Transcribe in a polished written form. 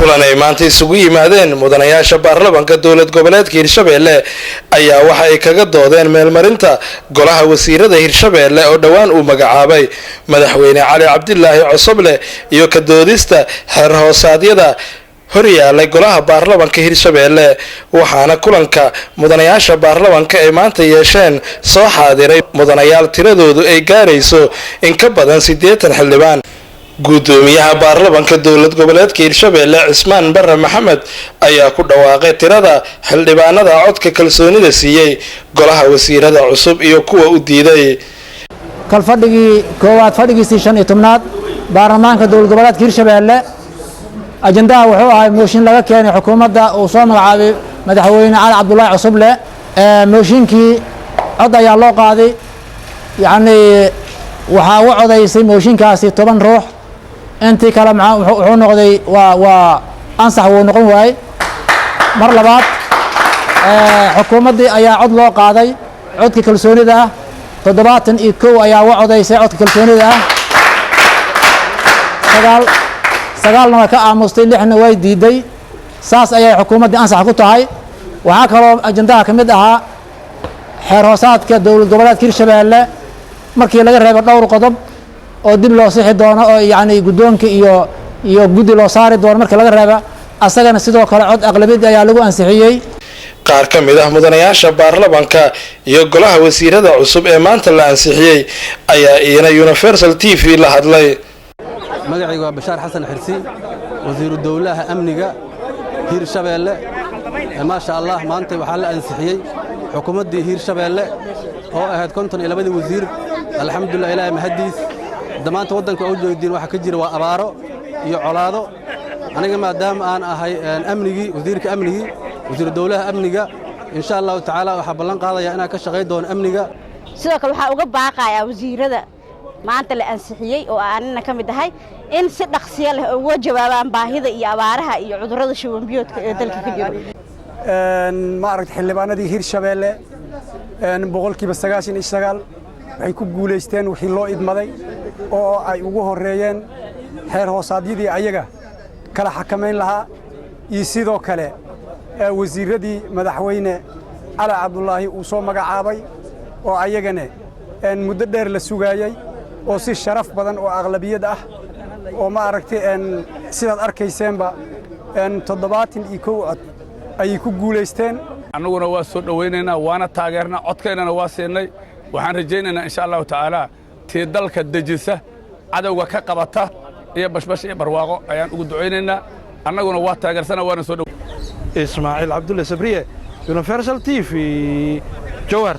kulan ay maanta isugu yimaadeen mudanayaasha baarlamaanka dowlad goboleedka Hirshabeelle ayaa waxa ay kaga doodeen meelmarinta golaha wasiirada Hirshabeelle oo dhawaan uu magacaabay madaxweyne Cali Cabdilaahi Cosoble iyo ka doodista xeer hoosaadyada horyaalay golaha baarlamaanka Hirshabeelle waxaana kulanka mudanayaasha baarlamaanka ay maanta yeesheen soo xaadiray mudanayaal tiradoodu ay gaarayso in ka badan 80 xildhibaan gudoomiyaha baarlamaanka dowlad goboleedka Hirshabeelle Cismaan Barre Maxamed ayaa ku dhawaaqay tirada xildhibaanada codka kalsoonida siiyay golaha wasiirada cusub iyo kuwa u diiday kalfadhigii koowaad fadhigiisii 15aad baarlamaanka dowlad goboleedka Hirshabeelle ajandaha wuxuu ahaa mooshin laga keenay xukuumadda uu soo magacaabay madaxweyne Cali Cabdilaahi Cosoble mooshinkii cod ayaa loo qaaday yani waxa uu codaysay mooshinkaasi 10 ruux intii kala wuxuu noqday waa ansax uu noqon waayay mar labaad xukuumadii ayaa cod loo qaaday codka kalsoonida 71 ayaa u codaysay codka kalsoonida sagaalna ka aamustay lixna way diiday saas ayay xukuumadii ansax ku tahay waxa kale oo ajandaha kamid ahaa xeer hoosaadka dowlad goboleedka Hirshabeelle markii laga reebo dhowr qodob oo dib loo sixi doono oo yaani gudoonka iyo gudi loo saari doono markii laga reebo asagana sidoo kale cod aqlabiyad ayaa lagu ansixiyay qaar ka mid ah mudanayaasha baarlamaanka iyo golaha wasiirada cusub ee maanta la ansixiyay ayaa iyana Universal TV la hadlay magacaygu waa Bashaar Xasan Xirsi wasiiru dawlaha amniga Hirshabeelle ma sha Allah maanta waxa la ansixiyay xukuumadii Hirshabeelle oo ahayd 52 wasiir alxamdulillah ilaahay mahadiis damaanta wadanka oo jeedin waxa ka jira waa abaaro iyo colaado aniga maadaama aan ahay amnigi wasiirka amnigi wasiiru dawlaha amniga insha Allah taala waxa ballan qaadaya inaan ka shaqeyn doono amniga sidoo kale waxa uga baaqaya wasiirada maanta la ansixiyay oo aanna kamid ahay in si dhaqsiyo leh uga jawaabaan baahida iyo abaaraha iyo cudurrada shuban biyoodka ee dalka ka jira ma aragtay xildhibaanadii Hirshabeelle boqolkiiba 99 waxay ku guuleysteen wixii loo idmaday oo ay ugu horeeyeen xeer hoosaadyadii ayaga kala xakameyn lahaa iyo sidoo kale wasiiradii madaxweyne Cali Cabdilaahi uu soo magacaabay oo ayagana muddo dheer la sugayay oo si sharaf badan oo aqlabiyad ah oo ma aragtay sidaad arkayseenba 71 cod ay ku guuleysteen annaguna waa soo dhaweynaynaa waana taageernaa codkeennana waa siinay waxaan rajaynaynaa insha Allah taala tii dalka dejisa cadawga ka qabata iyo bashbash iyo barwaaqo ayaan ugu duceynaynaa annaguna waa taageersana waana soo dhaw Ismaaciil Cabdulle Sabriye Universal TV Jowhar